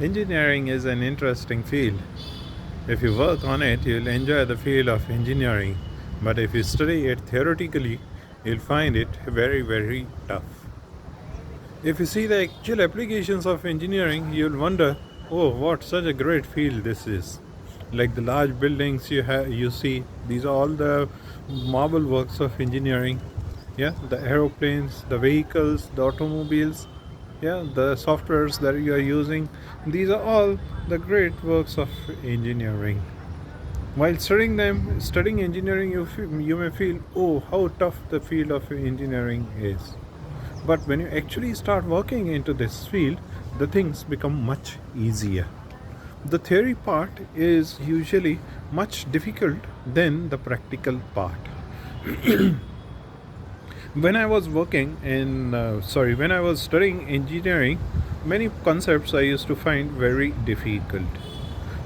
Engineering is an interesting field. If you work on it, you'll enjoy the field of engineering. But if you study it theoretically, you'll find it very, very tough. If you see the actual applications of engineering, you'll wonder, oh, what such a great field this is. Like the large buildings you see, these are all the marvel works of engineering. Yeah, the aeroplanes, the vehicles, the automobiles, yeah, the softwares that you are using. These are all the great works of engineering. While studying engineering, you may feel, oh, how tough the field of engineering is. But when you actually start working into this field, the things become much easier. The theory part is usually much difficult than the practical part. When I was studying engineering, many concepts I used to find very difficult.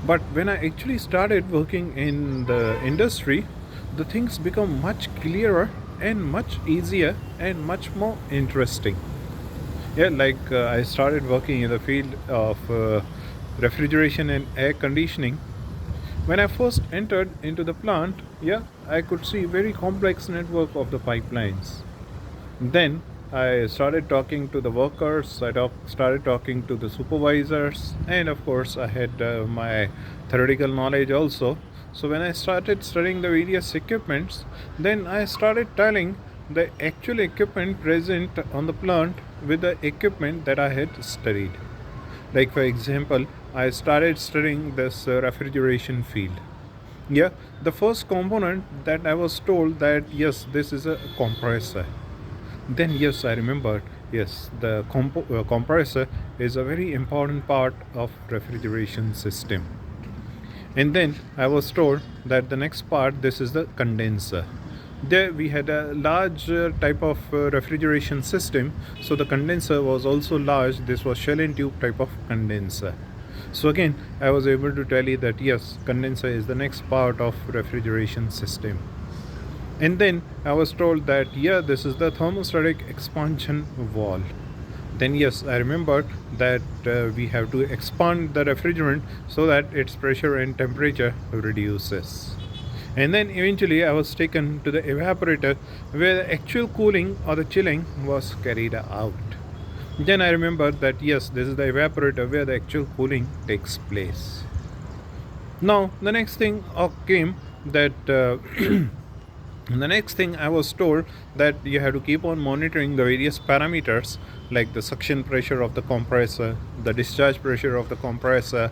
But when I actually started working in the industry, the things become much clearer and much easier and much more interesting. Yeah, like I started working in the field of refrigeration and air conditioning. When I first entered into the plant, yeah, I could see very complex network of the pipelines. Then I started talking to the workers, started talking to the supervisors, and of course, I had my theoretical knowledge also. So, when I started studying the various equipments, then I started telling the actual equipment present on the plant with the equipment that I had studied. Like, for example, I started studying this refrigeration field. Yeah, the first component that I was told that yes, this is a compressor. Then, yes, I remembered. Yes, the compressor is a very important part of refrigeration system. And then I was told that the next part, this is the condenser. There we had a large type of refrigeration system. So the condenser was also large. This was shell and tube type of condenser. So again, I was able to tell you that yes, condenser is the next part of refrigeration system. And then I was told that yeah, this is the thermostatic expansion valve. Then yes, I remembered that we have to expand the refrigerant so that its pressure and temperature reduces. And then eventually I was taken to the evaporator where the actual cooling or the chilling was carried out. Then I remembered that yes, this is the evaporator where the actual cooling takes place. Now the next thing came that the next thing I was told that you have to keep on monitoring the various parameters like the suction pressure of the compressor, the discharge pressure of the compressor.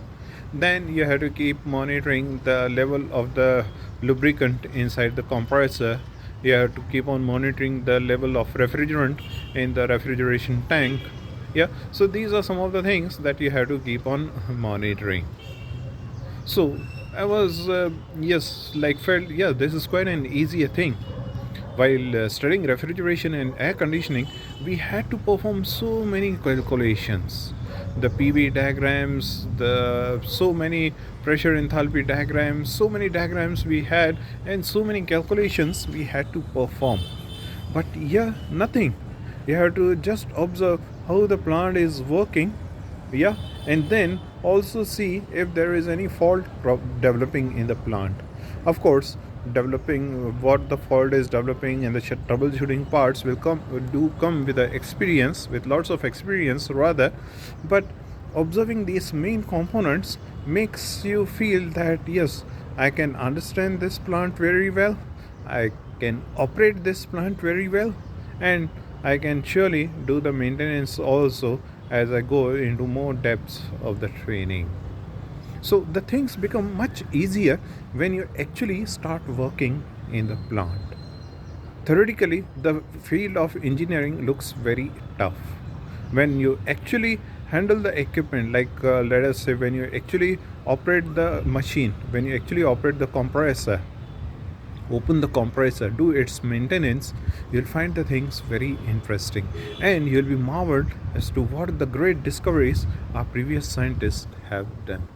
Then you have to keep monitoring the level of the lubricant inside the compressor. You have to keep on monitoring the level of refrigerant in the refrigeration tank. Yeah, so these are some of the things that you have to keep on monitoring. So I was felt yeah, this is quite an easier thing. While studying refrigeration and air conditioning, we had to perform so many calculations. The PV diagrams, the so many pressure enthalpy diagrams, so many diagrams we had, and so many calculations we had to perform. But yeah, nothing. You have to just observe how the plant is working, yeah, and then also see if there is any fault developing in the plant. Of course, developing what the fault is developing and the troubleshooting parts will come with the experience, with lots of experience rather. But observing these main components makes you feel that yes, I can understand this plant very well, I can operate this plant very well, and I can surely do the maintenance also as I go into more depths of the training. So the things become much easier when you actually start working in the plant. Theoretically, the field of engineering looks very tough. When you actually handle the equipment, like let us say, when you actually operate the machine, when you actually operate the compressor, open the compressor, do its maintenance, you'll find the things very interesting and you'll be marveled as to what the great discoveries our previous scientists have done.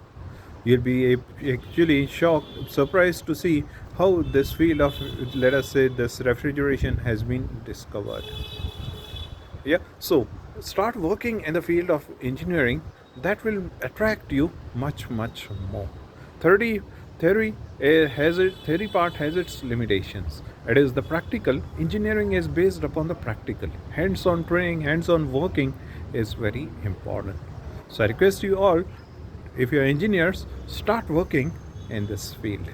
You'll be actually shocked, surprised to see how this field of, let us say, this refrigeration has been discovered. Yeah, so start working in the field of engineering that will attract you much more. 30 theory theory part has its limitations. It is the practical. Engineering is based upon the practical. Hands-on training, hands-on working is very important. So I request you all, if you're engineers, start working in this field.